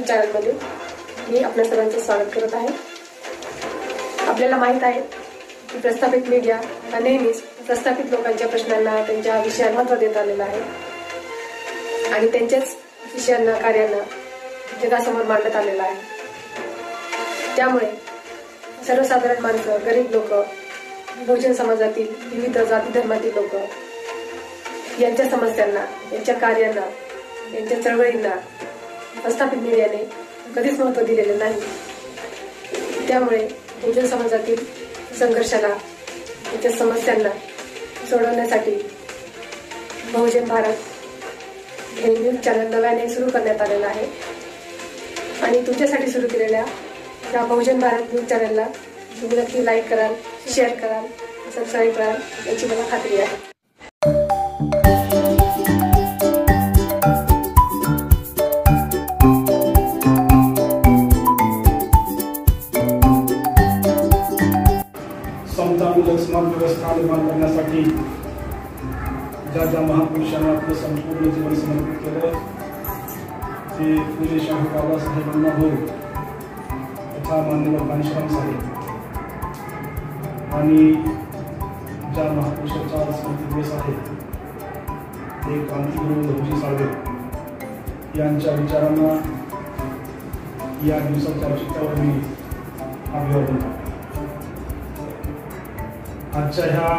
News चॅनलमध्ये मी आपल्या सर्वांचं स्वागत करत आहे। आपल्याला माहित आहे की प्रस्थापित मीडिया हा नेहमीच प्रस्थापित लोकांच्या प्रश्नांना, त्यांच्या विषयांना महत्त्व देत आलेला आहे आणि त्यांच्याच विषयांना, कार्यांना जगासमोर मांडत आलेला आहे। त्यामुळे सर्वसाधारण माणसं, गरीब लोक, बहुजन समाजातील विविध जाती धर्मातील लोक यांच्या समस्यांना, यांच्या कार्यांना, यांच्या चळवळींना प्रस्थापित मीडियाने कधीच महत्त्व दिलेले नाही। त्यामुळे बहुजन समाजातील संघर्षाला, यांच्या समस्यांना सोडवण्यासाठी बहुजन भारत हे न्यूज चॅनल नव्याने सुरू करण्यात आलेलं आहे आणि तुमच्यासाठी सुरू केलेल्या या बहुजन भारत न्यूज चॅनलला तुम्ही नक्की लाईक कराल, शेअर कराल, सबस्क्राईब कराल याची मला खात्री आहे। समतामूलक समाज व्यवस्था निर्माण करण्यासाठी ज्या महापुरुषांना आपलं संपूर्ण जीवन समर्पित केलं ते पूज्य शाहू बाबासाहेब अण्णाभाऊ तथा माननीय घनश्याम साहेब आणि ज्या महापुरुषाचा स्मृती दिवस आहे ते क्रांतिगुरू लहुजी साळवे यांच्या विचारांना या दिवसाच्या औचित्यावर मी अभिवादन करतो। आजच्या ह्या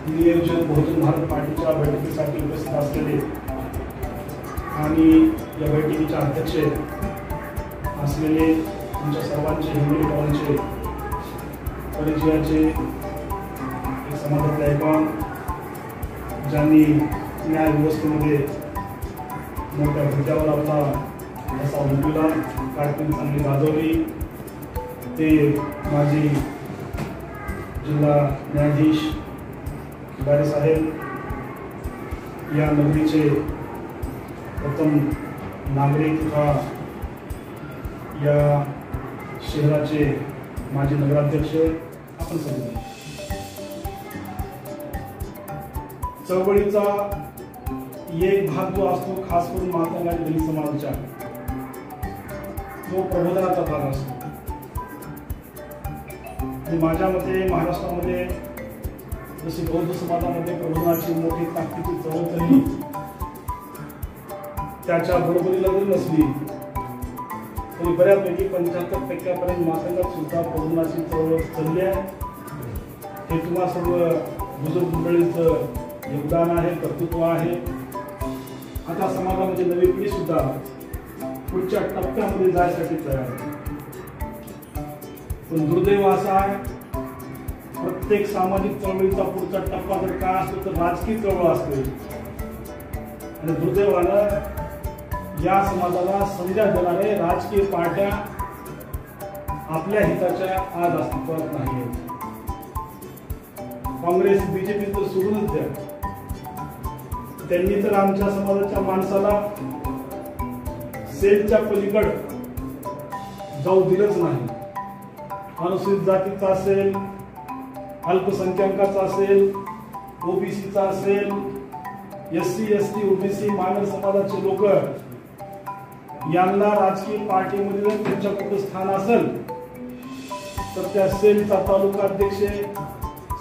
नियोजन बहुजन भारत पार्टीच्या बैठकीसाठी उपस्थित असलेले आणि या बैठकीच्या अध्यक्ष असलेले तुमच्या सर्वांचे, हिंदुत्वाचे, परिचयाचे, एक समाजातले ऐकॉन ज्यांनी न्याय व्यवस्थेमध्ये मोठ्या मुद्द्यावर आपला असा उमटविला, कारकीर्द चांगली गाजवली, ते माजी जिल्हा न्यायाधीश बारे साहेब, या नगरीचे प्रथम नागरिक तथा या शहराचे माजी नगराध्यक्ष, आपण सगळे चळवळीचा एक भाग जो असतो, खास करून महात्मा गांधी दलित समाजाच्या, तो प्रबोधनाचा भाग असतो। आणि माझ्या मते महाराष्ट्रामध्ये जशी बौद्ध समाजामध्ये प्रबोधनाची मोठी ताकदीची चळवळ झाली, त्याच्या बरोबरीला जरी नसली तरी बऱ्यापैकी 75% मातंगात सुद्धा प्रबोधनाची चळवळ चालली आहे। हे तुम्हा सर्व बुजुर्ग मंडळींचं योगदान आहे, कर्तृत्व आहे। आता समाजामध्ये नवी पिढी सुद्धा पुढच्या टप्प्यामध्ये जायसाठी तयार आहे। पण दुर्दैव असा आहे, प्रत्येक सामाजिक चळवळीचा पुढचा टप्पा जर काय असतो तर राजकीय चळवळ असते आणि दुर्दैवानं या समाजाला संधी देणारे राजकीय पार्ट्या आपल्या हिताच्या आज अस्तित्वात नाही। काँग्रेस, बीजेपी तर सोडूनच द्या, त्यांनी तर आमच्या समाजाच्या माणसाला सेलच्या पलीकड जाऊ दिलंच नाही। अनुसूचित जातीचा असेल, अल्पसंख्याकाचा असेल, ओबीसीचा असेल, एससी, एसटी, ओबीसी, मानव समाजाचे लोक यांना राजकीय पार्टीमध्ये जर त्यांच्या कुठं स्थान असेल तर त्या सेलचा तालुका अध्यक्ष,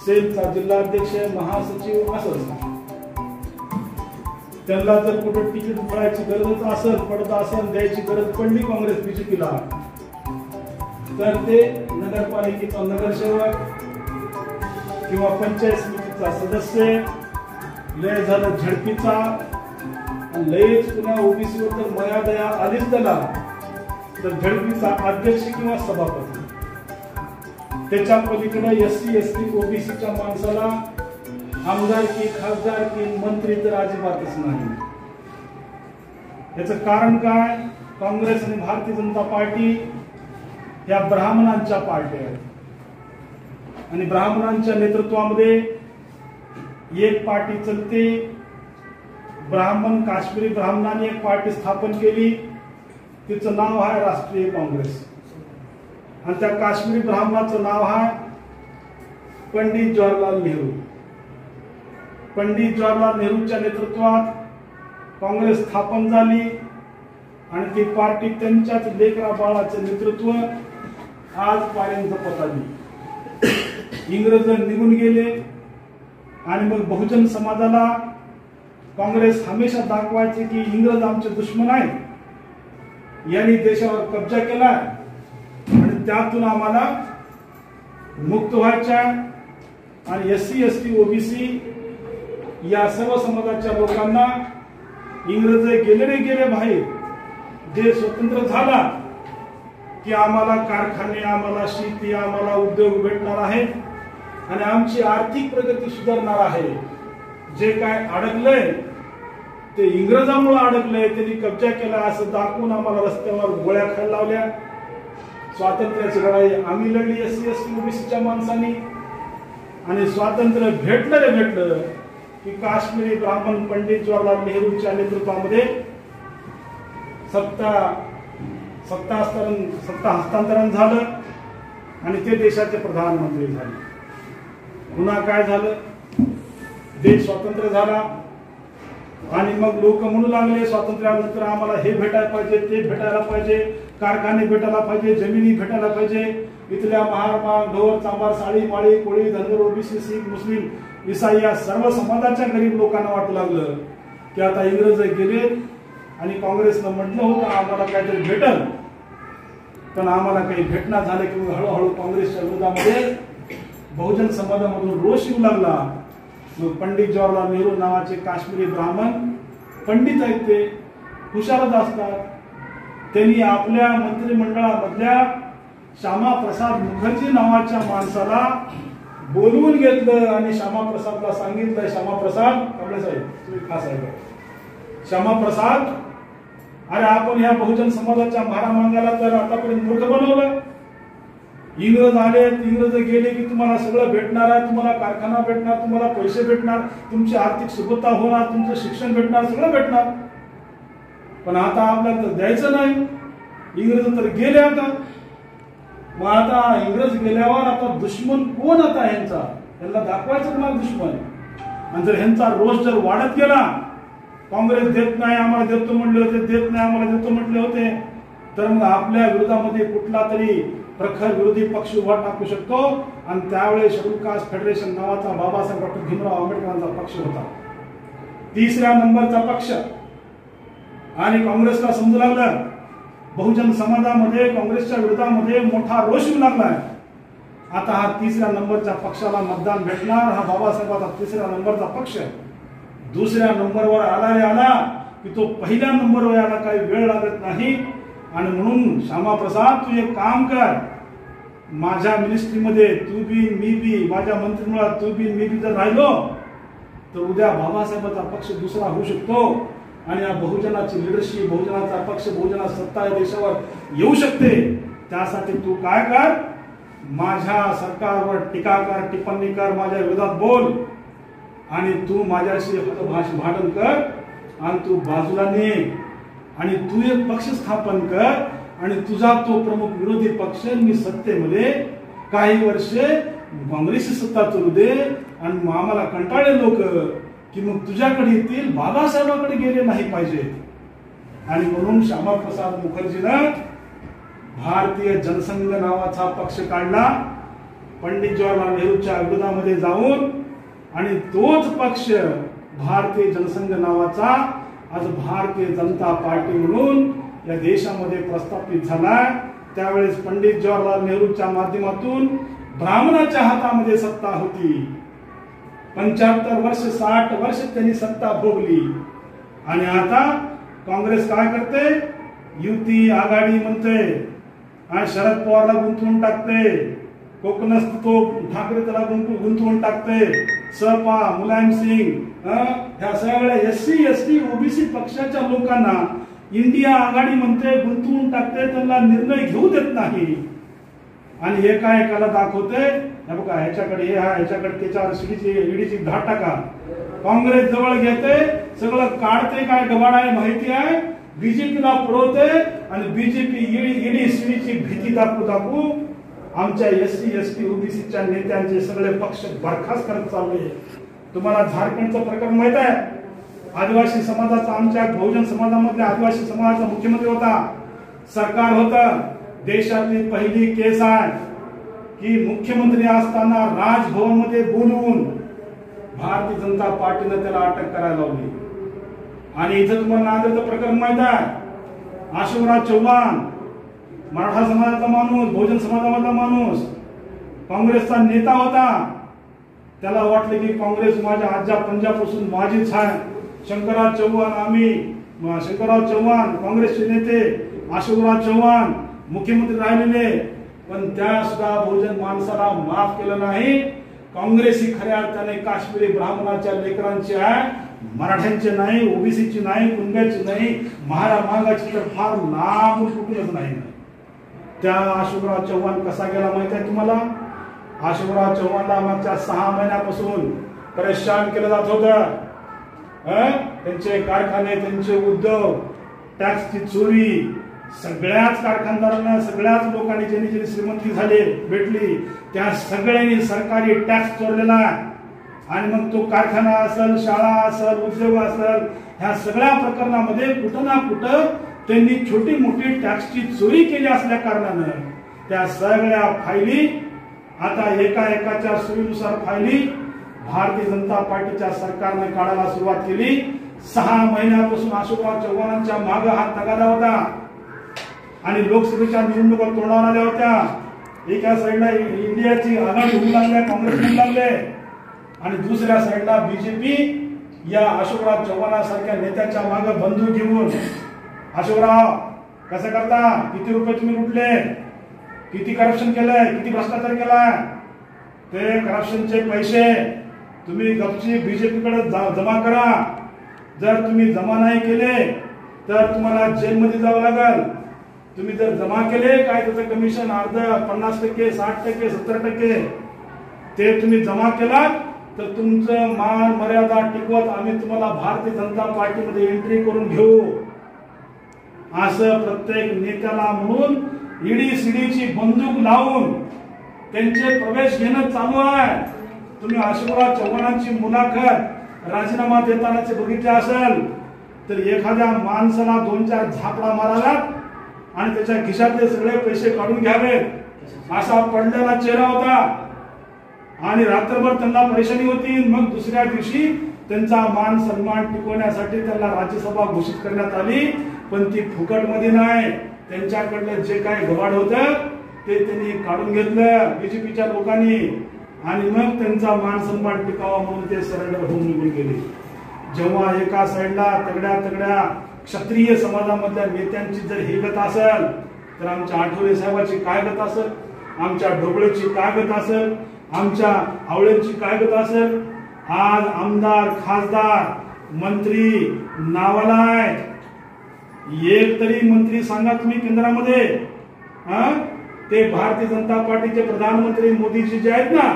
सेलचा जिल्हाध्यक्ष, महासचिव असं त्यांना जर कुठं तिकीट मिळायची गरज असेल, पडत असेल, द्यायची गरज पडली काँग्रेस बीजेपीला तर ते नगरपालिकेचा नगरसेवक किंवा पंचायत समितीचा सदस्य, लय झालं झडपीचा, लयच पुन्हा ओबीसीवर तर मर्यादा आलीच त्याला तर झडपीचा अध्यक्ष किंवा सभापती, त्याच्या पलीकडे एससी, एसटी, ओबीसीच्या माणसाला आमदारकी, खासदारकी, मंत्री तर अजिबातच नाही। याचं कारण काय? काँग्रेस आणि भारतीय जनता पार्टी या ब्राह्मणांच्या पार्ट्या आहेत आणि ब्राह्मणांच्या नेतृत्वामध्ये एक पार्टी चलते। ब्राह्मण, काश्मीरी ब्राह्मणांनी एक पार्टी स्थापन केली, तिचं नाव आहे राष्ट्रीय काँग्रेस आणि त्या काश्मीरी ब्राह्मणाचं नाव आहे पंडित जवाहरलाल नेहरू। पंडित जवाहरलाल नेहरूंच्या नेतृत्वात काँग्रेस स्थापन झाली आणि ती पार्टी त्यांच्याच लेकरा बाळाचं नेतृत्व आजपर्यंत पताली. इंग्रज निघून गेले आणि मग बहुजन समाजाला काँग्रेस हमेशा दाखवायचे की इंग्रज आमचे दुश्मन आहेत, यांनी देशावर कब्जा केला आणि त्यातून आम्हाला मुक्त व्हायच्या. आणि SC ST OBC या सर्व समाजाच्या लोकांना इंग्रज गेले बाहेर, जे स्वतंत्र झाला की आम्हाला कारखाने, आम्हाला शेती, आम्हाला उद्योग भेटणार आहेत आणि आमची आर्थिक प्रगती सुधारणार आहे. जे काय अडकलंय ते इंग्रजांमुळे अडकलंय, त्यांनी कब्जा केला असं दाखवून आम्हाला रस्त्यावर गोळ्या खायला लावल्या. स्वातंत्र्याची लढाई आम्ही लढली SC ST OBCच्या माणसांनी. आणि स्वातंत्र्य भेटलं की काश्मीरी ब्राह्मण पंडित जवाहरलाल नेहरूंच्या नेतृत्वामध्ये सत्ता हस्तांतरण झालं आणि ते देशाचे प्रधानमंत्री झाले. पुन्हा काय झालं, देश स्वतंत्र झाला आणि मग लोक म्हणू लागले स्वातंत्र्यानंतर आम्हाला हे भेटायला पाहिजे, ते भेटायला पाहिजे, कारखाने भेटायला पाहिजे, जमिनी भेटायला पाहिजे. इथल्या महार ढोर चांबार साळी माळी कोळी धनगर OBC शीख मुस्लिम ईसाई या सर्व समाजाच्या गरीब लोकांना वाटू लागलं की आता इंग्रज गेले आणि काँग्रेसनं म्हटलं होतं आम्हाला काहीतरी भेटल, पण आम्हाला काही भेटणार झालं की हळूहळू काँग्रेसच्या विरोधामध्ये बहुजन समाजामधून रोष येऊ लागला. मग पंडित जवाहरलाल नेहरू नावाचे काश्मीरी ब्राह्मण पंडित आहेत, ते हुशारच असतात, त्यांनी आपल्या मंत्रिमंडळामधल्या श्यामाप्रसाद मुखर्जी नावाच्या माणसाला बोलवून घेतलं आणि श्यामाप्रसादला सांगितलं, श्यामाप्रसाद कमळे साहेब तुम्ही खास आहे, श्यामाप्रसाद अरे आपण ह्या बहुजन समाजाच्या महारामांगाला तर आतापर्यंत मूर्ख बनवलं. इंग्रज आले, इंग्रज गेले की तुम्हाला सगळं भेटणार आहे, तुम्हाला कारखाना भेटणार, तुम्हाला पैसे भेटणार, तुमची आर्थिक सुबत्ता होणार, तुमचं शिक्षण भेटणार, सगळं भेटणार. पण आता आपल्याला तर द्यायचं नाही, इंग्रज तर गेले. आता मग आता इंग्रज गेल्यावर आता दुश्मन कोण आता ह्यांचा, त्यांना दाखवायचं मला दुश्मन. आणि जर ह्यांचा रोष जर वाढत गेला, काँग्रेस देत नाही आम्हाला देतो म्हटले होते, देत नाही आम्हाला देतो म्हटले होते, तर मग आपल्या विरोधामध्ये कुठला तरी प्रखर विरोधी पक्ष उभा टाकू शकतो. आणि त्यावेळेस शेड्यूल कास्ट फेडरेशन नावाचा बाबासाहेब डॉक्टर भीमराव आंबेडकरांचा पक्ष होता, 3ऱ्या नंबरचा पक्ष. आणि काँग्रेसला समजू लागलं बहुजन समाजामध्ये काँग्रेसच्या विरोधामध्ये मोठा रोष येऊ लागलाय. आता हा 3ऱ्या नंबरच्या पक्षाला मतदान भेटणार. हा बाबासाहेबांचा 3ऱ्या नंबरचा पक्ष 2ऱ्या नंबरवर आला की तो 1ल्या नंबरवर यायला काही वेळ लागत नाही. आणि म्हणून श्यामाप्रसाद तू एक काम कर, माझ्या मिनिस्ट्रीमध्ये तू बी मी बी, माझ्या मंत्रिमंडळात तू बी मी बी जर राहिलो तर उद्या बाबासाहेबांचा पक्ष दुसरा होऊ शकतो आणि या बहुजनाची लिडरशिप, बहुजनाचा पक्ष, बहुजनाची सत्ता या देशावर येऊ शकते. त्यासाठी तू काय कर, माझ्या सरकारवर टीका कर, टिप्पणी कर, माझ्या विरोधात बोल आणि तू माझ्याशी भांडण कर आणि तू बाजूला ने आणि तू एक पक्ष स्थापन कर आणि तुझा तो प्रमुख विरोधी पक्ष मी सत्तेमध्ये काही वर्षे काँग्रेसची सत्ता चालू दे आणि आम्हाला कंटाळे लोक की मग तुझ्याकडे येतील, बाबासाहेबांकडे गेले नाही पाहिजे. आणि म्हणून श्यामाप्रसाद मुखर्जीनं भारतीय जनसंघ नावाचा पक्ष काढला पंडित जवाहरलाल नेहरूच्या विरोधामध्ये जाऊन. आणि तोच पक्ष भारतीय जनसंघ नावाचा आज भारतीय जनता पार्टी म्हणून या देशामध्ये प्रस्थापित झाला. त्यावेळेस पंडित जवाहरलाल नेहरूच्या माध्यमातून ब्राह्मणाच्या हातामध्ये सत्ता होती. 75 वर्ष 60 वर्ष त्यांनी सत्ता भोगली. आणि आता काँग्रेस काय करते, युती आघाडी म्हणते आणि शरद पवारला गुंतवून टाकते, कोकणस्थ तो ठाकरे त्याला गुंतवून टाकते, सपा मुलायम सिंग ह्या सगळ्या SC ST OBC पक्षाच्या लोकांना इंडिया आघाडी म्हणते, गुंतवून टाकते, त्यांना निर्णय घेऊ देत नाही. आणि एकाएकाला दाखवते हे बघा ह्याच्याकडे हे ह्याच्याकडे त्याच्यावर ईडीची धाड टाका. काँग्रेस जवळ घेते, सगळं काढते, काय गबाड आहे माहिती आहे, बीजेपीला पुरवते आणि बीजेपी ईडी सीडीची भीती दाखवू आमच्या SC ST OBCच्या नेत्यांचे सगळे पक्ष बरखास्त करत चालले. तुम्हाला झारखंडचं प्रकरण माहित आहे, आदिवासी समाजाचा, आमच्या बहुजन समाजामधल्या आदिवासी समाजाचा मुख्यमंत्री होता, सरकार होतं. देशातली पहिली केस आहे की मुख्यमंत्री असताना राजभवन मध्ये बोलून भारतीय जनता पार्टीनं त्याला अटक करायला लावली. आणि इथं तुम्हाला नांदेडचं प्रकरण माहित आहे. अशोकराव चव्हाण, मराठा समाजाचा माणूस, बहुजन समाजामधला माणूस, काँग्रेसचा नेता होता. त्याला वाटलं की काँग्रेस माझ्या आज्या पंजाबपासून माझीच आहे. शंकरराव चव्हाण काँग्रेसचे नेते, अशोकराव चव्हाण मुख्यमंत्री राहिलेले, पण त्या सुद्धा बहुजन माणसाला माफ केलं नाही. काँग्रेस ही खऱ्या अर्थाने काश्मीरी ब्राह्मणाच्या लेकरांची आहे, मराठ्यांचे नाही, ओबीसीची नाही, कुणब्याची नाही, महारामागाची तर फार लांब कुठूनच नाही. त्या अशोकराव चव्हाण कसा गेला माहिती आहे तुम्हाला? अशोकराव चव्हाणला मागच्या 6 महिन्यापासून परेशान केलं जात होतं. त्यांचे कारखाने, त्यांचे उद्योग, टॅक्सची चोरी, सगळ्याच कारखानदारांना, सगळ्याच लोकांनी ज्यांनी ज्यांनी श्रीमंती झाले भेटली त्या सगळ्यांनी सरकारी टॅक्स चोरलेला. आणि मग तो कारखाना असेल, शाळा असेल, उद्योग असेल, ह्या सगळ्या प्रकरणामध्ये कुठं ना कुठं त्यांनी छोटी मोठी टॅक्सची चोरी केली असल्या कारणानं त्या सगळ्या फायली आता एकाच्या सोयीनुसार फायली भारतीय जनता पार्टीच्या सरकारने काढायला सुरुवात केली. 6 महिन्यापासून अशोकराव चव्हाणांच्या मागे हात लगाला होता आणि लोकसभेच्या निवडणुका तोंडावर आल्या होत्या. एका साईडला इंडियाची आघाडी होऊ लागल्या, काँग्रेस होऊ लागले, आणि दुसऱ्या साईडला बीजेपी या अशोकराव चव्हाणासारख्या नेत्याच्या मागे बंदूक घेऊन, अशोकराव कसं करता, किती रुपये तुम्ही लुटले, किती करप्शन केलंय, किती भ्रष्टाचार केलाय, ते करप्शनचे पैसे तुम्ही गपची बीजेपीकडे जमा करा. जर तुम्ही जमा नाही केले तर तुम्हाला जेलमध्ये जावं लागेल. तुम्ही जर जमा केले, काय त्याचं कमिशन अर्ध 50%, 60%, 70% ते तुम्ही जमा केलात तर तुमचं मान मर्यादा टिकवत आम्ही तुम्हाला भारतीय जनता पार्टीमध्ये एंट्री करून घेऊ, असं प्रत्येक नेत्याला म्हणून ईडी सीडीची बंदूक लावून त्यांचे प्रवेश घेणं चालू आहे. तुम्ही अशोकराव चव्हाणांची मुलाखत राजीनामा देतानाचे बघितले असेल तर एखाद्या माणसाला 2-4 झापडा माराव्यात आणि त्याच्या खिशातले सगळे पैसे काढून घ्यावेत असा पडलेला चेहरा होता. आणि रात्रभर त्यांना परेशानी होती. मग दुसऱ्या दिवशी त्यांचा मान सन्मान टिकवण्यासाठी त्यांना राज्यसभा घोषित करण्यात आली, पण ती फुकटमध्ये नाही. त्यांच्याकडलं जे काय गवाड होतं ते त्यांनी काढून घेतलं बीजेपीच्या लोकांनी, आणि मग त्यांचा मान सन्मान टिकावा म्हणून ते सरेंडर होऊन निघून गेले. जेव्हा एका साईडला तगड्या क्षत्रिय समाजामधल्या नेत्यांची जर ही गत असेल तर आमच्या आठवले साहेबांची काय गत असेल, आमच्या ढोबळेची काय गत असेल, आमच्या आवळेची काय गत असेल. आज आमदार, खासदार, मंत्री नावाला आहे. एक तरी मंत्री सांगा तुम्ही केंद्रामध्ये, ते भारतीय जनता पार्टीचे प्रधानमंत्री मोदीजी जे आहेत ना,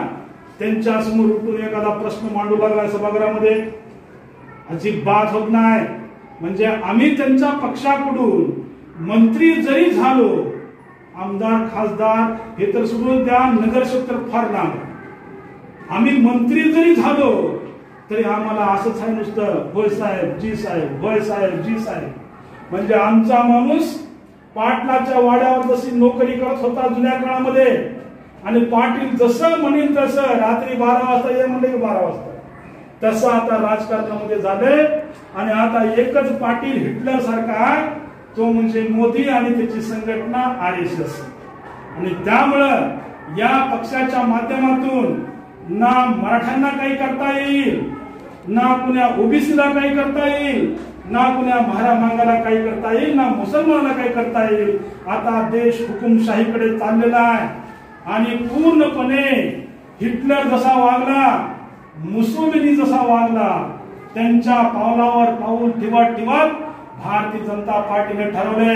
त्यांच्या समोर उठून एखादा प्रश्न मांडू लागला सभागृहामध्ये, अजिबात होत नाही. म्हणजे आम्ही त्यांच्या पक्षाकडून मंत्री जरी झालो, आमदार खासदार हे तर सोडून द्या, नगरसेवक तर फार लांब, आम्ही मंत्री जरी झालो तरी आम्हाला असंच आहे नुसतं, होय साहेब, जी साहेब, होय साहेब, जी साहेब. म्हणजे आमचा माणूस पाटलाच्या वाड्यावर जशी नोकरी करत होता जुन्या काळामध्ये, आणि पाटील जसं म्हणेल तसं रात्री 12 वाजता ये म्हणले की 12 वाजता, तसं आता राजकारणामध्ये झाले. आणि आता एकच पाटील हिटलर सारखा आहे, तो म्हणजे मोदी आणि त्याची संघटना RSS. आणि त्यामुळं या पक्षाच्या माध्यमातून ना मराठ्यांना काही करता येईल, ना कुण्या ओबीसीला काही करता येईल, ना कुण्या महारामांगाला काही करता येईल, ना मुसलमानाला काही करता येईल. आता देश हुकुमशाहीकडे चाललेला आहे आणि पूर्णपणे हिटलर जसा वागला, मुसोलिनी जसा वागला, त्यांच्या पावलावर पाऊल ठेवत भारतीय जनता पार्टीने ठरवले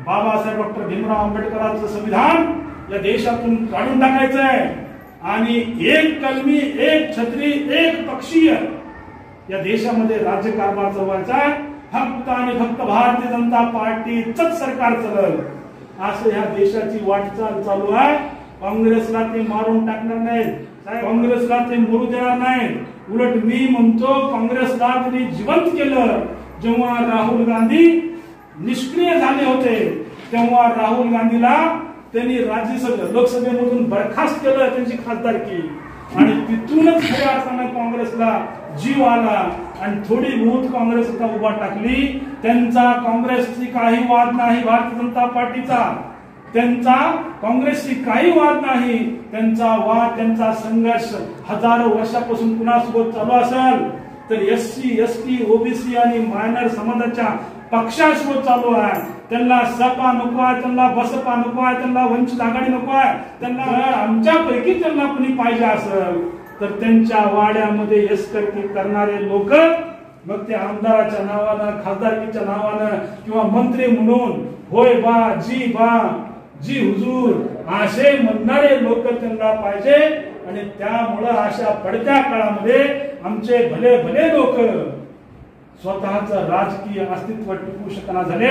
बाबासाहेब डॉक्टर भीमराव आंबेडकरांचं संविधान या देशातून काढून टाकायचंय आणि एक कलमी, एक छत्री, एक पक्षीय या देशामध्ये राज्यकारभार चालवायचा आहे. फक्त आणि फक्त भारतीय जनता पार्टीचंच सरकार चालल असं ह्या देशाची वाटचाल चालू आहे. काँग्रेसला ते मारून टाकणार नाहीत, काँग्रेसला ते मरू देणार नाहीत. उलट मी म्हणतो काँग्रेसला त्यांनी जिवंत केलं. जेव्हा राहुल गांधी निष्क्रिय झाले होते तेव्हा राहुल गांधीला त्यांनी राज्यसभा लोकसभेमधून बरखास्त केलं त्यांची खासदारकी, आणि तिथूनच खऱ्या अर्थानं काँग्रेसला जीव आला आणि थोडी बहुत काँग्रेस आता उभा टाकली. त्यांचा काँग्रेसची काही वाद नाही, भारतीय जनता पार्टीचा त्यांचा काँग्रेसशी काही वाद नाही. त्यांचा वाद, त्यांचा संघर्ष हजारो वर्षापासून कुणासोबत चालू असेल तर SC ST OBC आणि मायनर समाजाच्या पक्षासोबत चालू आहे. त्यांना सपा नको आहे, त्यांना बसपा नको आहे, त्यांना वंचित आघाडी नको आहे. त्यांना आमच्यापैकी त्यांना कोणी पाहिजे असेल तर त्यांच्या वाड्यामध्ये यसकरकी करणारे लोक, मग ते आमदाराच्या नावानं, खासदारकीच्या नावानं किंवा मंत्री म्हणून होय बा जी हुजूर असे म्हणणारे लोक त्यांना पाहिजे. आणि त्यामुळं अशा पडत्या काळामध्ये आमचे भले भले लोक स्वतःचं राजकीय अस्तित्व टिकवू शकना झाले.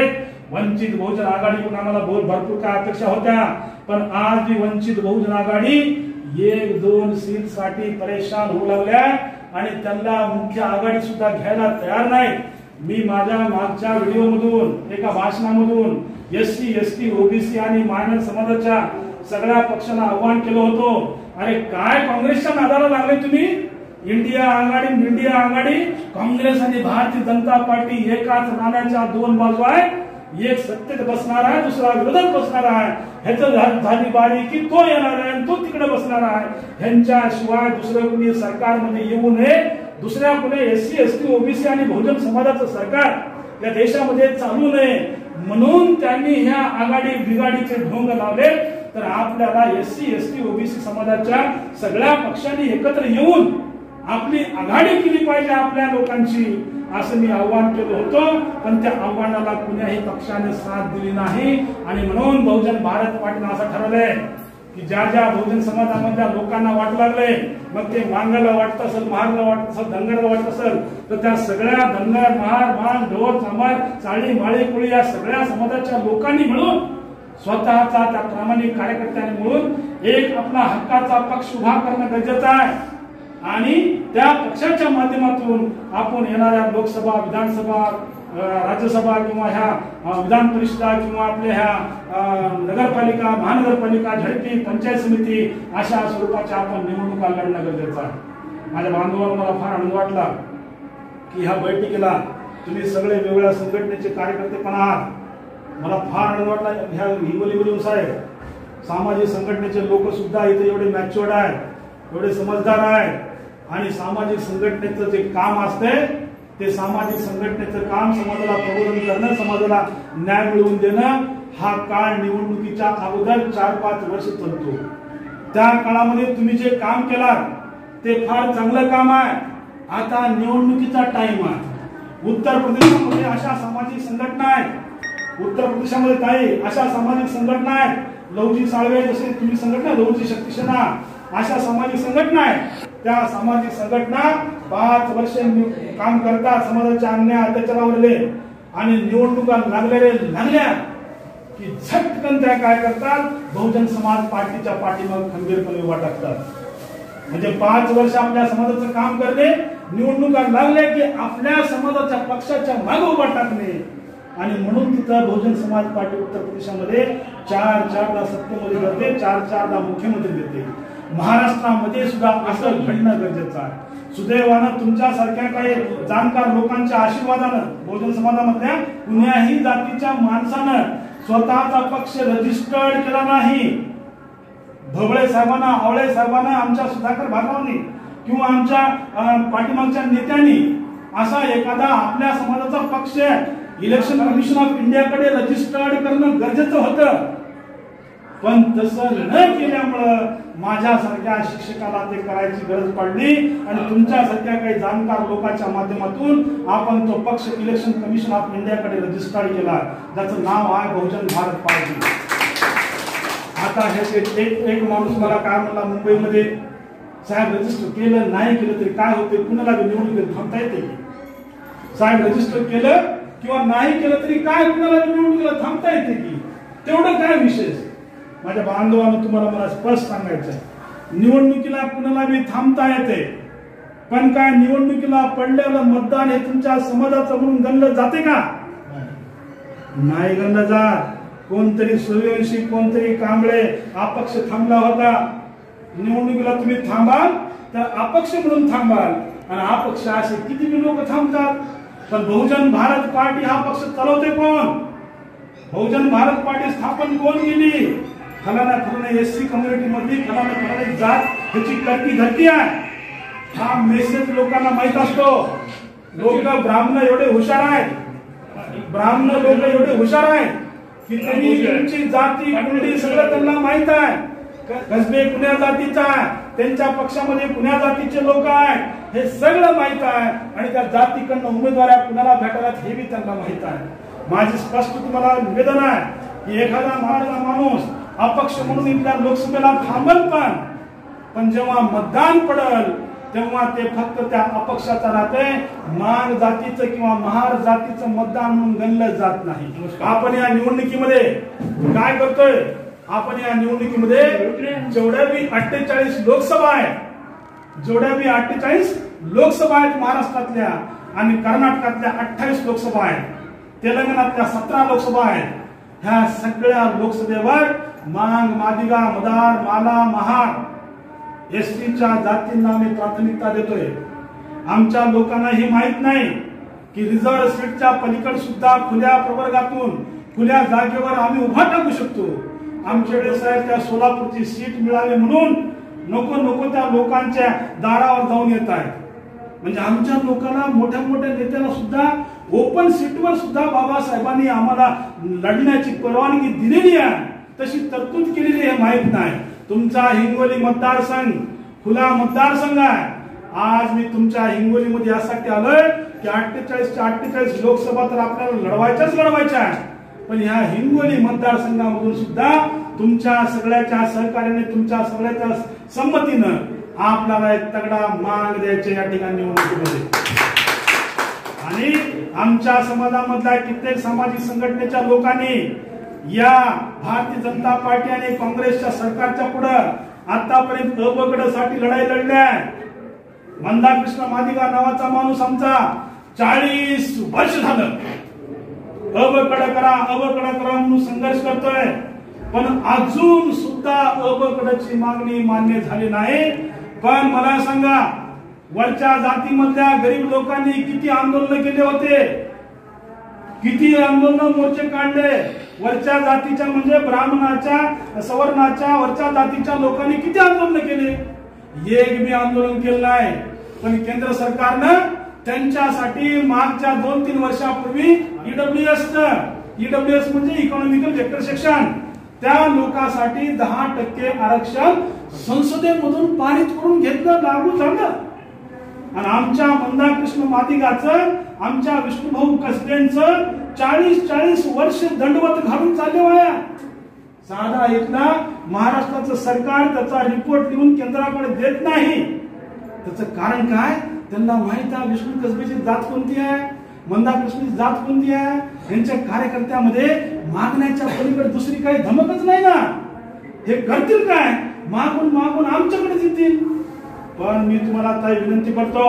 वंचित बहुजन आघाडीकडून आम्हाला भरपूर काय अपेक्षा होत्या, पण आज ही वंचित बहुजन आघाडी 1-2 सीटसाठी परेशान होऊ लागल्या आणि त्यांना मुख्य आघाडी सुद्धा घ्यायला तयार नाही. मी माझ्या मागच्या व्हिडिओमधून एका भाषणामधून SC ST OBC आणि मायनर समाजाच्या सगळ्या पक्षांना आव्हान केलं होतं, अरे काय काँग्रेसच्या नादाला लागले तुम्ही? इंडिया आघाडी काँग्रेस आणि भारतीय जनता पार्टी एकाच नाण्याच्या 2 बाजू आहे. एक सत्तेत बसणार आहे, दुसरा विरोधात बसणार आहे. ह्याचं झाली बारी की तो येणार आहे आणि तो तिकडे बसणार आहे. ह्यांच्याशिवाय दुसरं कोणी सरकारमध्ये येऊ नये, दुसऱ्या कोणी SC ST OBC आणि बहुजन समाजाचं सरकार या देशामध्ये चालू नये म्हणून त्यांनी ह्या आघाडी बिघाडीचे ढोंग लावले. तर आपल्याला SC ST OBC समाजाच्या सगळ्या पक्षांनी एकत्र येऊन आपली आघाडी केली पाहिजे आपल्या लोकांची, असं मी आव्हान केलं होतं. पण त्या आव्हानाला कुणाही पक्षाने साथ दिली नाही. आणि म्हणून बहुजन भारत पार्टीने असं ठरवलंय की ज्या बहुजन समाजामधल्या लोकांना वाटू लागले, मग ते मांगाला वाटत असेल, महारला वाटत असेल, धनगरला वाटत असेल, तर त्या सगळ्या धनगर, महार, मान, ढोर, चांभार, चाळी, माळी, कुळी या सगळ्या समाजाच्या लोकांनी मिळून स्वतःचा त्या प्रामाणिक कार्यकर्त्यांनी मिळून एक आपला हक्काचा पक्ष उभा करणं गरजेचं आहे. आणि त्या पक्षाच्या माध्यमातून आपण येणाऱ्या लोकसभा, विधानसभा, राज्यसभा किंवा ह्या विधान परिषदा किंवा आपल्या ह्या नगरपालिका, महानगरपालिका, झडपी, पंचायत समिती अशा स्वरूपाच्या आपण निवडणुका लढणं गरजेचं आहे. माझ्या बांधवांना मला फार आनंद वाटला की ह्या बैठकीला तुम्ही सगळे वेगवेगळ्या संघटनेचे कार्यकर्ते पण आहात. मला फार आनंद वाटला. ह्या हिंगोली साहेब सामाजिक संघटनेचे लोक सुद्धा इथे एवढे मॅच्युअर्ड आहेत, एवढे समजदार आहेत. आणि सामाजिक संघटनेचं जे काम असते ते सामाजिक संघटनेचं काम समाजाला प्रबोधन करणं, समाजाला न्याय मिळवून देणं हा काळ निवडणुकीच्या अगोदर 4-5 वर्ष चालतो. त्या काळामध्ये तुम्ही जे काम केलात ते फार चांगलं काम आहे. आता निवडणुकीचा टाइम आहे. उत्तर प्रदेशामध्ये अशा सामाजिक संघटना आहेत, उत्तर प्रदेशामध्ये काही अशा सामाजिक संघटना आहेत, लवजी साळवे जसे तुम्ही संघटना, लवजी शक्ती सेना अशा सामाजिक संघटना आहेत. त्या सामाजिक संघटना 5 वर्ष काम करतात समाजाच्या अन्याय अत्याचारावरले, आणि निवडणुका लागल्या की झटकन त्या काय करतात, बहुजन समाज पार्टीच्या पाठीमागे खंबीरपणे उभा टाकतात. म्हणजे 5 वर्ष आपल्या समाजाचं काम करणे, निवडणुका लागल्या की आपल्या समाजाच्या पक्षाच्या मागे उभा टाकणे. आणि म्हणून तिथं बहुजन समाज पार्टी उत्तर प्रदेशामध्ये 4-4दा सत्तेमध्ये जाते, 4-4दा मुख्यमंत्री देते. महाराष्ट्रामध्ये सुद्धा असं घडणं गरजेचं आहे. सुदैवानं तुमच्यासारख्या काही जाणकार लोकांच्या आशीर्वादानं बहुजन समाजामधल्या कुण्याही जातीच्या माणसानं स्वतःचा पक्ष रजिस्टर्ड केला नाही. ढोबळे साहेबांना, आवळे साहेबांना, आमच्या सुधाकर भागवणी किंवा आमच्या पाठीमागच्या नेत्यांनी असा एखादा आपल्या समाजाचा पक्ष इलेक्शन कमिशन ऑफ इंडियाकडे रजिस्टर्ड करणं गरजेचं होतं. पण तसं न केल्यामुळं माझ्यासारख्या शिक्षकाला ते करायची गरज पडली. आणि तुमच्यासारख्या काही जाणकार लोकांच्या माध्यमातून आपण तो पक्ष इलेक्शन कमिशन ऑफ इंडियाकडे रजिस्टर्ड केला, ज्याचं नाव आहे बहुजन भारत पार्टी. आता हे एक माणूस मला काय म्हणला मुंबईमध्ये, साहेब रजिस्टर केलं नाही केलं तरी काय होते, कुणाला निवडणूक थांबता येते? साहेब रजिस्टर केलं किंवा नाही केलं तरी काय, कुणाला निवडणुकीला थांबता येते की? तेवढं काय विशेष? माझ्या बांधवांना तुम्हाला मला स्पष्ट सांगायचं, निवडणुकीला कुणाला बी थांबता येते, पण काय निवडणुकीला पडलेलं मतदान हे तुमच्या समाजाचं म्हणून गणलं जाते का? नाही गणलं जात. कोणतरी सूर्यवंशी, कोणतरी कांबळे अपक्ष थांबला होता. निवडणुकीला तुम्ही थांबाल तर अपक्ष म्हणून थांबाल, आणि अपक्ष असे किती लोक थांबतात. पण बहुजन भारत पार्टी हा पक्ष चालवते कोण? बहुजन भारत पार्टी स्थापन कोण केली? फलाना एससी कम्युनिटी मधली फलाना जात ह्याची करती धरती आहे. हा मेसेज लोकांना माहित असतो. लोक ब्राह्मण एवढे हुशार आहेत, ब्राह्मण लोक एवढे हुशार आहेत की त्यांची जाती कुंडी सगळं त्यांना माहित आहे. कसबे कुण्या जातीचा आहे, त्यांच्या पक्षामध्ये कुण्या जातीचे लोक आहेत, हे सगळं माहित आहे. आणि त्या जातीकडनं उमेदवार कुणाला भेटतात हे बी त्यांना माहित आहे. माझी स्पष्ट तुम्हाला निवेदन आहे की एखादा माणूस अपक्ष म्हणून इथल्या लोकसभेला थांबल, पण जेव्हा मतदान पडल तेव्हा ते फक्त त्या अपक्षाचा राहते. मान जातीचं किंवा महार जातीचं मतदान म्हणून गणलं जात नाही. आपण या निवडणुकीमध्ये काय करतोय? आपण या निवडणुकीमध्ये जेवढ्या बी 48 लोकसभा आहेत, जेवढ्या बी 48 लोकसभा आहेत महाराष्ट्रातल्या, आणि कर्नाटकातल्या 28 लोकसभा आहेत, तेलंगणातल्या 17 लोकसभा आहेत, ह्या सगळ्या लोकसभेवर मांग, मादिगा, मदार, माला, महार एसटीच्या जातींना आम्ही प्राथमिकता देतोय. आमच्या लोकांना हे माहित नाही की रिझर्व्ह सीटच्या पलीकडे सुद्धा खुल्या प्रवर्गातून खुल्या जागेवर आम्ही उभा टाकू शकतो. आमच्याकडे साहेब त्या सोलापूरची सीट मिळाली म्हणून नको त्या लोकांच्या दारावर जाऊन येत आहेत. म्हणजे आमच्या लोकांना, मोठ्या नेत्यांना सुद्धा ओपन सीटवर सुद्धा बाबासाहेबांनी आम्हाला लढण्याची परवानगी दिलेली आहे, तशी तरतूद केलेली हे माहित नाही. तुमचा हिंगोली मतदारसंघ खुला मतदारसंघ आहे. आज मी तुमच्या हिंगोलीमध्ये यासाठी आलोय की 48 लोकसभा तर आपल्याला लढवायच्या आहे, पण ह्या हिंगोली मतदारसंघामधून सुद्धा तुमच्या सगळ्याच्या सहकार्याने, तुमच्या सगळ्याच्या संमतीनं आपल्याला एक तगडा मांग द्यायचे या ठिकाणी निवडणुकीमध्ये. आणि आमच्या समाजामधल्या कित्येक सामाजिक संघटनेच्या लोकांनी या भारतीय जनता पार्टी आणि काँग्रेसच्या सरकारच्या पुढे आतापर्यंत अबगडसाठी लढाई लढल्या. मंदाकृष्ण मादिगा नावाचा माणूस आमचा 40 वर्ष झालं अबकड करा म्हणून संघर्ष करतोय, पण अजून सुद्धा अबकडची मागणी मान्य झाली नाही. पण मला सांगा, वरच्या जातीमधल्या गरीब लोकांनी किती आंदोलन केले होते, किती आंदोलन मोर्चे काढले. वरच्या जातीच्या म्हणजे ब्राह्मणाच्या, सवर्णाच्या, वरच्या जातीच्या लोकांनी किती आंदोलन केले. एक बी आंदोलन केलं नाही. पण केंद्र सरकारनं त्यांच्यासाठी मागच्या 2-3 वर्षापूर्वी ईडब्ल्यूएस म्हणजे इकॉनॉमिकल वेक्टर सेक्शन, त्या लोकांसाठी 10% आरक्षण संसदेमधून पारित करून घेतलं, लागू झालं. आणि आमच्या मंदाकृष्ण मादिगाचं, आमच्या विष्णुभाऊ कसबेंचं 40 वर्ष दंडवत घालून चालले वाया. साधा इथला महाराष्ट्राचं सरकार त्याचा रिपोर्ट लिहून केंद्राकडे देत नाही. त्याचं कारण काय? त्यांना माहित आहे विष्णू कसबेची जात कोणती आहे, मंदाकृष्णची जात कोणती आहे. यांच्या कार्यकर्त्यामध्ये मागण्याच्या पलीकडे दुसरी काही धमकच नाही ना. हे करतील काय? मागून आमच्याकडे येतील. पण मी तुम्हाला ताई विनंती करतो,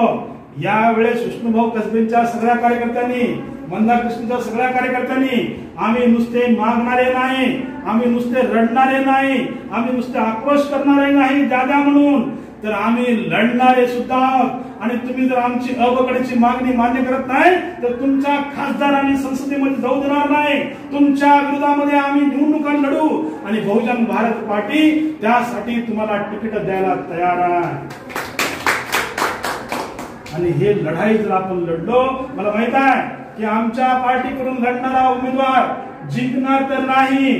यावेळेस विष्णुभाऊ कसबेंच्या सगळ्या कार्यकर्त्यांनी, मंदाकृष्णच्या सगळ्या कार्यकर्त्यांनी, आम्ही नुसते मागणारे नाही, आम्ही नुसते रडणारे नाही, आम्ही नुसते आक्रोश करणारे नाही दादा म्हणून, तर आम्ही लढणारे सुद्धा. आणि तुम्ही जर आमची अबकडची मागणी मान्य करत नाही तर तुमच्या खासदारांनी संसदेमध्ये जाऊ देणार नाही. तुमच्या विरोधामध्ये आम्ही निवडणुका लढू, आणि बहुजन भारत पार्टी त्यासाठी तुम्हाला तिकीट द्यायला तयार आहे. आणि हे लढाई जर आपण लढलो, मला माहित आहे की आमच्या पार्टीकडून लढणारा उमेदवार जिंकणार तर नाही,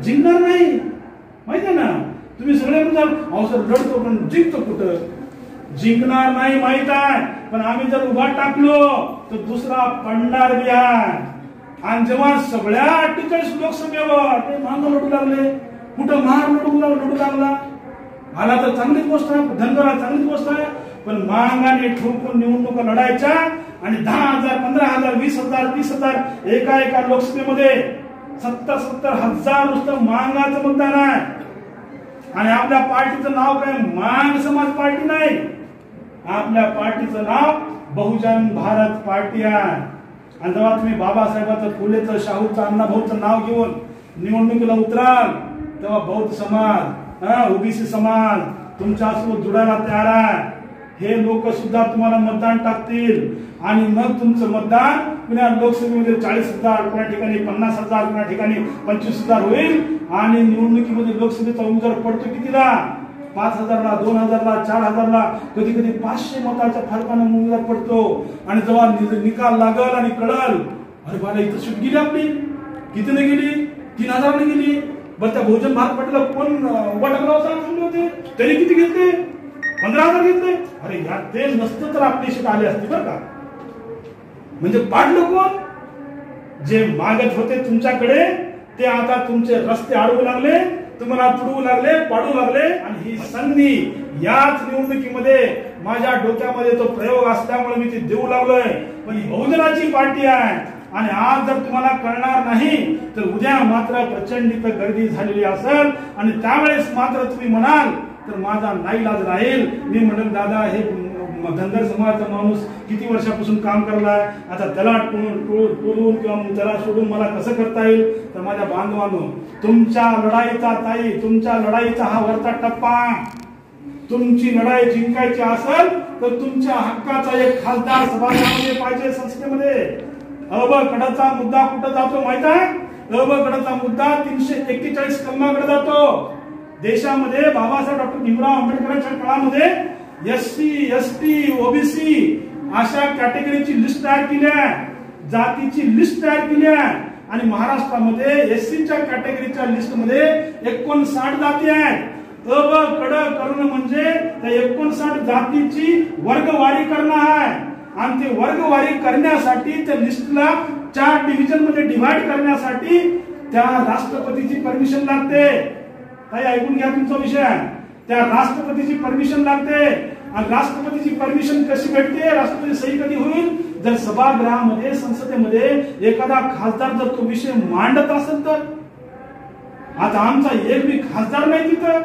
जिंकणार नाही. माहिती आहे ना, तुम्ही सगळे म्हणता सर लढतो पण जिंकतो कुठं? जिंकणार नाही माहित आहे. पण आम्ही जर उभा टाकलो तर दुसरा पडणार बी आहे. आणि जेव्हा सगळ्या 48 लोकसभेवर ते मांग लढू लागले, कुठं महार लढू लागला, मला तर चांगलीच गोष्ट आहे, धनगरा चांगलीच गोष्ट आहे. पण मांगाने ठोकून निवडणुका लढायच्या आणि 10,000, 15,000, 20,000, 30,000 एका लोकसभेमध्ये 70,000 नुसतं मांगाचं मतदान आहे. आणि आपल्या पार्टीचं नाव काय? मांग समाज पार्टी नाही. आपल्या पार्टीचं नाव बहुजन भारत पार्टी आहे. आणि जेव्हा तुम्ही बाबासाहेबांचं, फुलेचं, शाहूचं, अण्णाभाऊचं नाव घेऊन निवडणुकीला उतराल तेव्हा बौद्ध समाज, ओबीसी समाज तुमच्यासोबत जुडायला तयार आहे. हे लोक सुद्धा तुम्हाला मतदान टाकतील आणि मग तुमचं मतदान पुन्हा लोकसभेमध्ये 40,000, कोणा ठिकाणी 50,000, कोणा ठिकाणी 25,000 होईल. आणि निवडणुकीमध्ये लोकसभेचा उमेदवार पडतो कितीला? 5,000ला, 2,000ला, 4,000ला, कधी कधी 500 मताच्या फरकाने उमेदवार पडतो. आणि जेव्हा निकाल लागल आणि कळल, अरे बाला इथं सीट गेली आपली, कितीने गेली? 3,000 ने गेली. बरं त्या बहुजन भारत पार्टीला कोण वाटपराव सांगितले होते, तरी किती घेतले? 15,000 घेतले. अरे यार ते नसतं तर आपली सीट आली असती बरं का. म्हणजे पाडलं कोण? जे मागत होते तुमच्याकडे ते आता तुमचे रस्ते अडवू लागले, तुम्हाला तुडवू लागले, पाडू लागले. आणि ही संधी याच निवडणुकीमध्ये माझ्या डोक्यामध्ये तो प्रयोग असल्यामुळे मी ते देऊ लागलोय. पण ही बहुजनाची पार्टी आहे. आणि आज जर तुम्हाला कळणार नाही तर उद्या मात्र प्रचंड इथं गर्दी झालेली असेल आणि त्यावेळेस मात्र तुम्ही म्हणाल तर माझा नाईलाज राहील. मी म्हणेल दादा हे धनगर समाजाचा माणूस किती वर्षापासून काम करलाय, आता त्याला टोलून किंवा त्याला सोडून मला कसं करता येईल? तर माझ्या बांधवांनो, तुमच्या लढाईचा ताई, तुमच्या लढाईचा हा वरचा टप्पा. तुमची लढाई जिंकायची असेल तर तुमच्या हक्काचा एक खासदार सभागृहामध्ये पाहिजे, संसदेमध्ये. अबकडचा मुद्दा कुठं जातो माहित आहे? अबकडचा मुद्दा 341 कलमाकडे जातो. देशामध्ये बाबासाहेब डॉक्टर भीमराव आंबेडकरांच्या काळामध्ये एससी, एसटी, ओबीसी अशा कॅटेगरीची लिस्ट तयार केली आहे, जातीची लिस्ट तयार केली आहे. आणि महाराष्ट्रामध्ये एससीच्या कॅटेगरीच्या लिस्ट मध्ये 59 जाती आहेत. अबकड करणं म्हणजे त्या 59 जातीची वर्गवारी करणं आहे. आणि ते वर्गवारी करण्यासाठी त्या लिस्टला 4 डिव्हिजन मध्ये डिव्हाइड करण्यासाठी त्या राष्ट्रपतीची परमिशन लागते. ताई ऐकून घ्या तुमचा विषय. त्या राष्ट्रपतीची परमिशन लागते. आणि राष्ट्रपतीची परमिशन कशी भेटते? राष्ट्रपती सही कधी होईल? जर सभागृहामध्ये, संसदेमध्ये एखादा खासदार जर तो विषय मांडत असेल तर. आता आमचा एक बी खासदार नाही तिथं,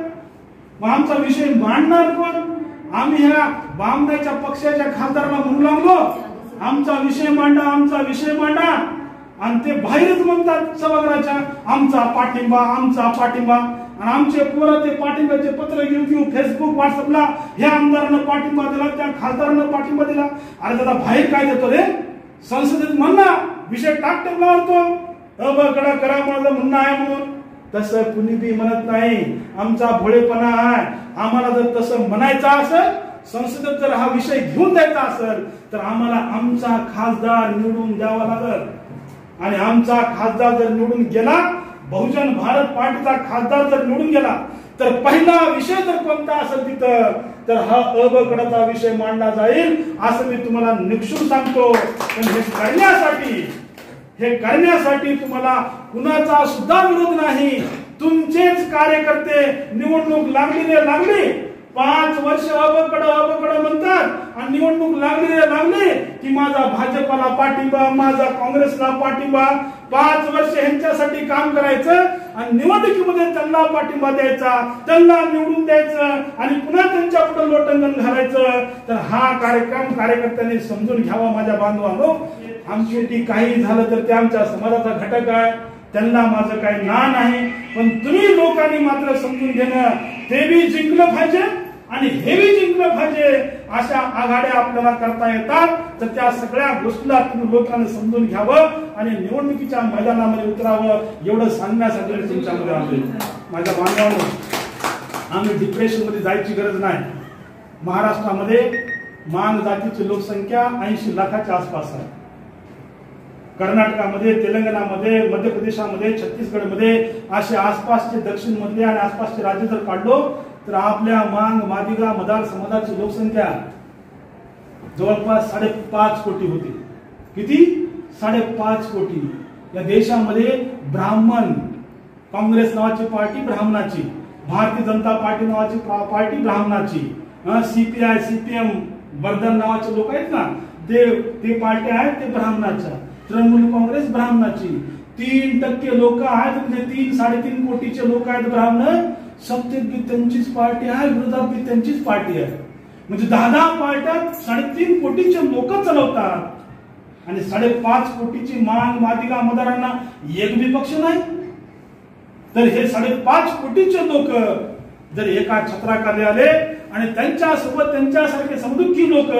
मग आमचा विषय मांडणार कोण? आम्ही ह्या बामदाच्या पक्षाच्या खासदाराला म्हणू लागलो आमचा विषय मांडा, आमचा विषय मांडा. आणि ते बाहेरच म्हणतात सभागृहाच्या आमचा पाठिंबा, आमचा पाठिंबा. आणि आमचे पोरं ते पाठिंब्याचे पत्र घेऊन फेसबुक, व्हॉट्सअपला ह्या आमदारानं पाठिंबा दिला, त्या खासदारानं पाठिंबा दिला. अरे दादा बाहेर काय देतो रे? संसदेत म्हणला विषय टाक टेबला होतो. अबकडा करा माझं म्हणणं आहे म्हणून. तसं कुणी बी म्हणत नाही. आमचा भोळेपणा आहे. आम्हाला जर तसं म्हणायचं असेल, संसदेत जर हा विषय घेऊन द्यायचा असेल तर आम्हाला आमचा खासदार निवडून द्यावा लागल. आणि आमचा खासदार जर निवडून गेला, बहुजन भारत पार्टीचा खासदार जर निवडून गेला तर पहिला विषय जर कोणता असेल तिथं तर हा अबकडचा विषय मांडला जाईल, असं मी तुम्हाला निक्षून सांगतो. पण हे करण्यासाठी तुम्हाला कुणाचा सुद्धा विरोध नाही. तुमचेच कार्यकर्ते निवडणूक लागली 5 वर्ष अबकड म्हणतात आणि निवडणूक लागली की माझा भाजपला पाठिंबा, माझा काँग्रेसला पाठिंबा. 5 वर्ष ह्यांच्यासाठी काम करायचं आणि निवडणुकीमध्ये त्यांना पाठिंबा द्यायचा, त्यांना निवडून द्यायचं आणि पुन्हा त्यांच्या पुढे लोटंगण घालायचं. तर हा कार्यक्रम कार्यकर्त्यांनी समजून घ्यावा माझ्या बांधवांनो. आमच्यासाठी काही झालं तर ते आमच्या समाजाचा घटक आहे, त्यांना माझं काही ना नाही. पण तुम्ही लोकांनी मात्र समजून घेणं, ते बी जिंकलं पाहिजे आणि हे बी जिंकलं पाहिजे. अशा आघाड्या आपल्याला करता येतात. तर त्या सगळ्या गोष्टीला तुम्ही लोकांनी समजून घ्यावं आणि निवडणुकीच्या मैदानामध्ये उतरावं, एवढं सांगण्यासाठी मी तुमच्यामध्ये आलोय. माझ्या बांधवांनो, आम्ही डिप्रेशन मध्ये जायची गरज नाही. महाराष्ट्रामध्ये मान जातीची लोकसंख्या 80 लाखाच्या आसपास आहे. कर्नाटकामध्ये, तेलंगणामध्ये, मध्य प्रदेशामध्ये, छत्तीसगडमध्ये असे आसपासचे दक्षिण मधले आणि आसपासचे राज्य जर काढलो तर आपल्या मांग, मादिगा, मदार समाजाची लोकसंख्या जवळपास 5.5 कोटी होती. किती? 5.5 कोटी. या देशामध्ये ब्राह्मण, काँग्रेस नावाची पार्टी ब्राह्मणाची, भारतीय जनता पार्टी नावाची पार्टी ब्राह्मणाची, सीपीआय, सीपीएम, बर्दन नावाचे लोक आहेत ना, ते पार्टी आहेत ते ब्राह्मणाच्या. तृणमूल काँग्रेस ब्राह्मणाची. 3% लोक आहेत, म्हणजे 3-3.5 कोटीचे लोक आहेत ब्राह्मण. सत्तेत बी त्यांचीच पार्टी आहे, विरोधात बी त्यांचीच पार्टी आहे. म्हणजे 10 पार्ट्यात 3.5 कोटीचे लोक चालवतात आणि 5.5 कोटीची मांग मादिगा मतदारांना एक बी पक्ष नाही. तर हे 5.5 कोटीचे लोक जर एका छत्राखाली आले आणि त्यांच्यासोबत त्यांच्यासारखे समदुःखी लोक,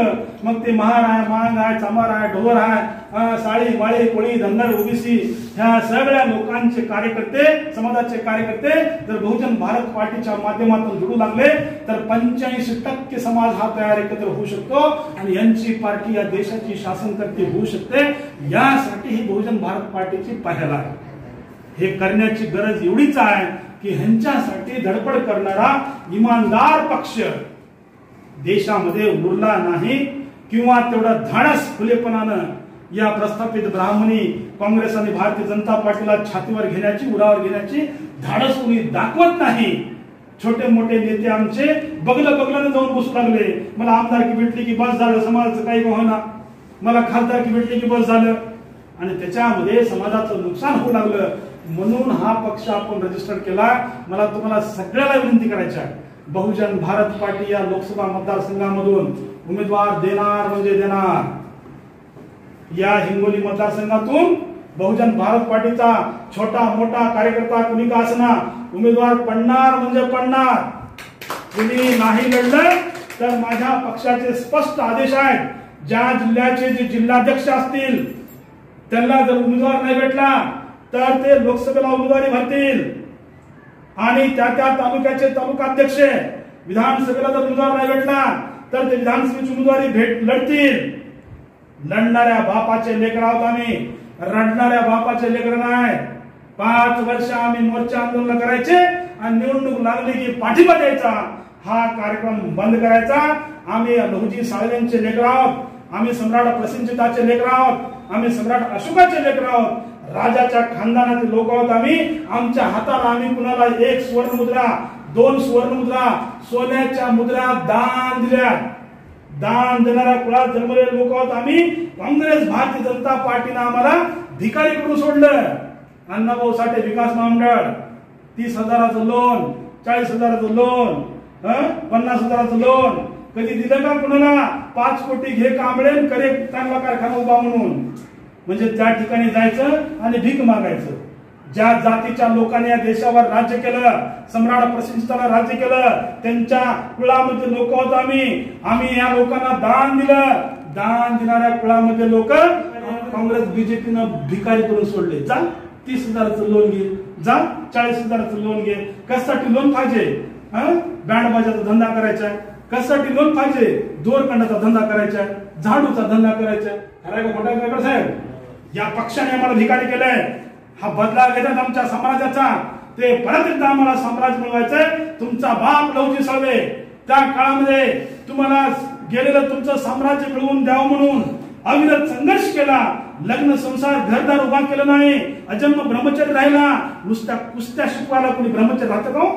मग ते महार आहे, मांग आहे, चामार आहे, ढोर आहे, साळी माळी कोळी धनगर ओबीसी ह्या सगळ्या लोकांचे कार्यकर्ते, समाजाचे कार्यकर्ते जर बहुजन भारत पार्टीच्या माध्यमातून जोडू लागले तर 85% समाज हा तयार एकत्र होऊ शकतो आणि यांची पार्टी या देशाची शासनकर्ती होऊ शकते. यासाठी ही बहुजन भारत पार्टीची पहल आहे. हे करण्याची गरज एवढीच आहे की ह्यांच्यासाठी धडपड करणारा इमानदार पक्ष देशामध्ये उरला नाही किंवा तेवढा धाडस खुलेपणानं या प्रस्थापित ब्राह्मणी काँग्रेस आणि भारतीय जनता पार्टीला छातीवर घेण्याची, उरावर घेण्याची धाडस कोणी दाखवत नाही. छोटे मोठे नेते आमचे बगलाने जाऊन बसू लागले. मला आमदारकी भेटली की बस झालं, समाजाचं काही होईना. मला खासदारकी भेटली की बस झालं आणि त्याच्यामध्ये समाजाचं नुकसान होऊ लागलं. म्हणून हा पक्ष आपण रजिस्टर केला. मला तुम्हाला सगळ्याला विनंती करायची आहे, बहुजन भारत पार्टी या लोकसभा मतदारसंघामधून उमेदवार देणार म्हणजे देणार. या हिंगोली मतदारसंघातून बहुजन भारत पार्टीचा छोटा मोठा कार्यकर्ता कुणी का असना उमेदवार पडणार म्हणजे पडणार. कुणी नाही लढलं तर माझ्या पक्षाचे स्पष्ट आदेश आहेत. ज्या जिल्ह्याचे जे जिल्हाध्यक्ष असतील त्यांना जर उमेदवार नाही भेटला तर ते लोकसभेला उमेदवारी भरतील आणि त्या तालुक्याचे तालुकाध्यक्ष विधानसभेला जर उमेदवार नाही भेटला तर ते विधानसभेची उमेदवारी लढतील. लढणाऱ्या बापाचे लेकर आहोत आम्ही, रडणाऱ्या बापाचे लेकर नाही. 5 वर्ष आम्ही मोर्चा आंदोलन करायचे आणि निवडणूक लागली की पाठिंबा द्यायचा. हा कार्यक्रम बंद करायचा. आम्ही लहुजी साळवेंचे लेकर आहोत, आम्ही सम्राट प्रसेनजिताचे लेकर आहोत, आम्ही सम्राट अशोकाचे लेकर आहोत, राजाच्या खानदानातील लोक आहोत आम्ही. आमच्या हाताला आम्ही कुणाला 1 सुवर्ण मुद्रा 2 सुवर्ण मुद्रा सोन्याच्या मुद्रा दान दिल्या. दान देणाऱ्या कुळात जन्मलेले लोक आहोत आम्ही. काँग्रेस भारतीय जनता पार्टीनं आम्हाला भिकारी करून सोडलं. अण्णाभाऊ साठे विकास महामंडळ 30,000चं लोन, 40,000चं लोन, 50,000चं लोन कधी दिलं का कुणाला? 5 कोटी घे कांबळे करे चांगला कारखाना उभा म्हणून. म्हणजे त्या ठिकाणी जायचं आणि भीक मागायचं. ज्या जातीच्या लोकांनी या देशावर राज्य केलं, सम्राट प्रसेनजिताला राज्य केलं, त्यांच्या कुळामध्ये लोक होत आम्ही या लोकांना दान दिलं. दान देणाऱ्या कुळामध्ये लोक काँग्रेस बीजेपीनं भिकारी करून सोडले. जा 30,000चं लोन घे, जा 40,000चं लोन घे. कशासाठी लोन पाहिजे? बँड बाजाचा धंदा करायचा. कशासाठी लोन पाहिजे? दोरखंडाचा धंदा करायचा, झाडूचा धंदा करायचा. खोटा साहेब, या पक्षाने आम्हाला भिकारी केलंय. हा बदला घेतात आमच्या साम्राज्याचा. ते परत एकदा आम्हाला साम्राज्य मिळवायचंय. तुमचा बाप लहुजी साळवे त्या काळामध्ये तुम्हाला गेलेलं तुमचं साम्राज्य मिळवून द्यावं म्हणून अविरत संघर्ष केला. लग्न संसार घरदार उभा केलं नाही. अजन्म ब्रह्मचर्य राहिला. नुसत्या कुस्त्या शिकवायला कोणी ब्रह्मचर्य राहतं का?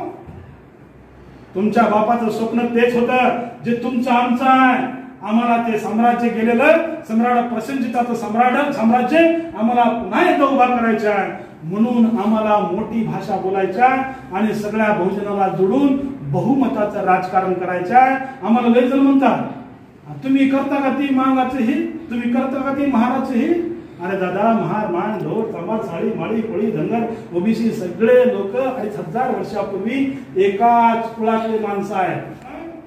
तुमच्या बापाचं स्वप्न तेच होतं जे तुमचं आमचं आहे. आम्हाला ते साम्राज्य गेलेलं सम्राट प्रसेनजिताचं साम्राज्य आम्हाला पुन्हा एकदा उभा करायचं आहे. म्हणून आम्हाला मोठी भाषा बोलायच्या आणि सगळ्या बहुजनाला जोडून बहुमताचं राजकारण करायचं आहे. आम्हाला लय जण म्हणतात, तुम्ही करता का ती मांगाचं ही, तुम्ही करता का ती महाराचं ही. अरे दादा, महार मान ढोर चामार साळी माळी कोळी धनगर ओबीसी सगळे लोक 2,500 वर्षापूर्वी एकाच कुळातले माणसं आहेत,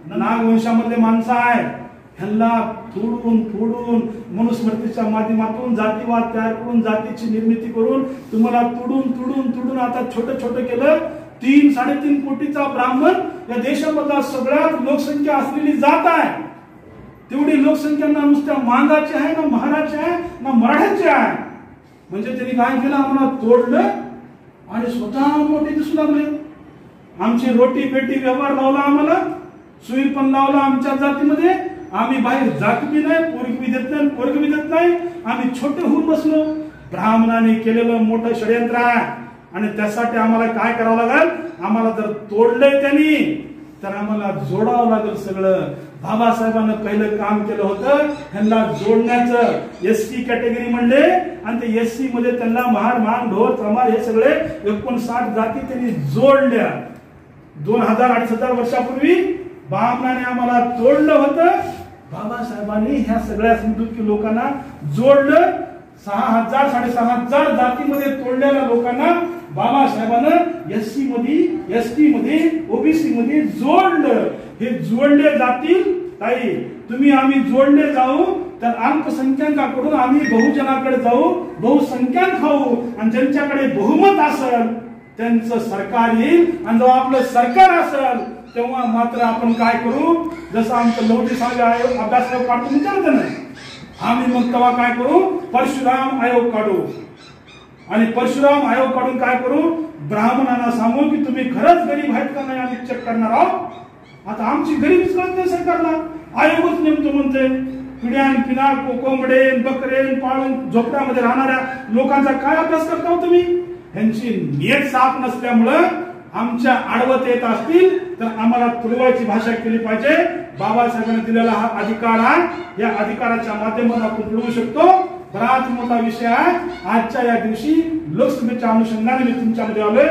नागवंशामधले माणसं आहेत. ह्यांना फोडून मनुस्मृतीच्या माध्यमातून जातीवाद तयार करून जातीची निर्मिती करून तुम्हाला तुडून आता छोटं केलं. 3-3.5 कोटीचा ब्राह्मण या देशामधला सगळ्यात लोकसंख्या असलेली जात आहे. तेवढी लोकसंख्या ना नुसत्या मांगाची आहे, ना महाराची आहे, ना मराठ्याची आहे. म्हणजे त्यांनी काय केलं? आम्हाला तोडलं आणि स्वतः मोठे दिसू लागले. आमची रोटी बेटी व्यवहार लावला, आम्हाला सुई पण लावला आमच्या जातीमध्ये. आम्ही बाहेर जात बी नाही, पोरगी बी देत नाही, पोरगी बी देत नाही. आम्ही छोटे होऊन बसलो. ब्राह्मणाने केलेलं मोठं षडयंत्र आहे आणि त्यासाठी आम्हाला काय करावं लागेल? आम्हाला जर तोडलंय त्यांनी तर आम्हाला जोडावं लागेल सगळं. बाबासाहेबांना पहिलं काम केलं होतं ह्यांना जोडण्याचं. एसटी कॅटेगरी म्हणले आणि ते एससी मध्ये त्यांना महार मान ढोर चमार हे सगळे 59 जाती त्यांनी जोडल्या. 2000-2500 वर्षापूर्वी बामणाने आम्हाला तोडलं होतं, बाबासाहेबांनी ह्या सगळ्या समजुती लोकांना जोडलं. 6,000 6,500 जातीमध्ये तोडलेल्या लोकांना बाबासाहेबांनं एससी मध्ये, एसटी मध्ये, ओबीसी मध्ये जोडलं. हे जोडले जातील ताई, तुम्ही आम्ही जोडले जाऊ तर अल्पसंख्याकाकडून आम्ही बहुजनाकडे जाऊ, बहुसंख्याक खाऊ, आणि ज्यांच्याकडे बहुमत असेल त्यांचं सरकार येईल. आणि जेव्हा आपलं सरकार असेल तेव्हा मात्र आपण काय करू, जसं आमचं लवजी साहेब अभ्यासक्रम काढतो विचारत नाही, आम्ही मग तेव्हा काय करू, परशुराम आयोग काढू. आणि परशुराम आयोग काढून काय करू, ब्राह्मणांना सांगू की तुम्ही खरंच गरीब आहेत का नाही आम्ही चेक करणार आहोत. आता आमची गरीबीच कळत नाही सरकारला, आयोगच नेमतो म्हणते. पिढ्यान पिना कोंबडे बकरे पाळून झोपड्यामध्ये राहणाऱ्या लोकांचा काय अभ्यास करता हो तुम्ही. ह्यांची नियत साफ नसल्यामुळं आमच्या आडवत येत असतील तर आम्हाला तुडवायची भाषा केली पाहिजे. बाबासाहेबांनी दिलेला हा अधिकार आहे, या अधिकाराच्या माध्यमातून आपण तुडवू शकतो. बराच मोठा विषय आहे. आजच्या या दिवशी लोकसभेच्या अनुषंगाने मी तुमच्यामध्ये आलोय.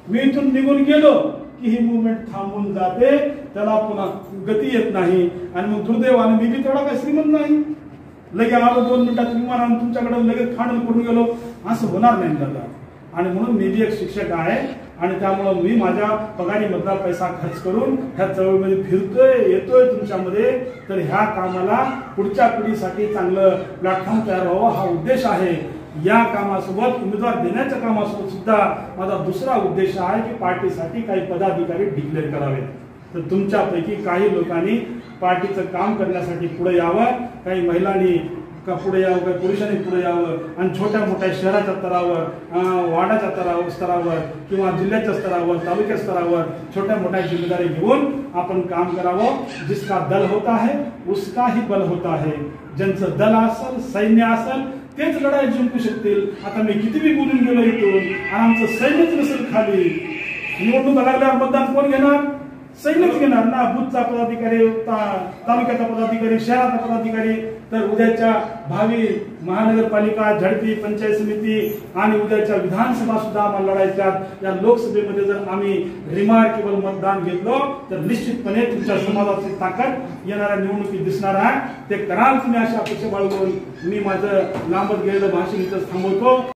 मी इथून निघून गेलो की ही मुवमेंट थांबून जाते, त्याला पुन्हा गती येत नाही. आणि मग दुर्दैवाने मी बी तेवढा काही श्रीमंत नाही, लगे आलो 2 मिनिटात विमानानं तुमच्याकडे लगेच खांडून करून गेलो, असं होणार नाही दादा. आणि म्हणून मी बी एक शिक्षक आहे आणि त्यामुळं मी माझ्या पगारी मधला पैसा खर्च करून ह्या चळवळीमध्ये फिरतोय, येतोय तुमच्यामध्ये. तर ह्या कामाला पुढच्या पिढीसाठी चांगलं प्लॅटफॉर्म तयार व्हावं हा उद्देश आहे. या कामासोबत उमेदवार देण्याच्या कामासोबत सुद्धा माझा दुसरा उद्देश आहे की पार्टीसाठी काही पदाधिकारी डिक्लेअर करावेत. तर तुमच्यापैकी काही लोकांनी पार्टीचं काम करण्यासाठी पुढे यावं, काही महिलांनी पुढे यावं, काही पुरुषांनी पुढे यावं, आणि छोट्या मोठ्या शहराच्या स्तरावर, वार्डाच्या स्तरावर किंवा जिल्ह्याच्या स्तरावर, तालुक्या स्तरावर छोट्या मोठ्या जिम्मेदारी घेऊन आपण काम करावं. जिसका दल होता है उसका ही बल होता है. ज्यांचं दल असेल, सैन्य असेल तेच लढाई जिंकू शकतील. आता मी किती बी बोलून गेलो इथून आणि आमचं सैन्यच नसेल खाली, निवडणूक लागल्यावर मतदान कोण घेणार, सैन्यच घेणार ना. बुथचा पदाधिकारी, तालुक्याचा पदाधिकारी, शहराचा पदाधिकारी. तर उद्याच्या भावी महानगरपालिका, झडपी, पंचायत समिती आणि उद्याच्या विधानसभा सुद्धा आम्हाला लढायच्यात. या लोकसभेमध्ये जर आम्ही रिमार्केबल मतदान घेतलो तर निश्चितपणे तुमच्या समाजाची ताकद येणाऱ्या निवडणुकीत दिसणार आहे. ते कराल तुम्ही अशा अपेक्षा बाळगून मी माझं लांबत गेलेलं भाषण इथं थांबवतो.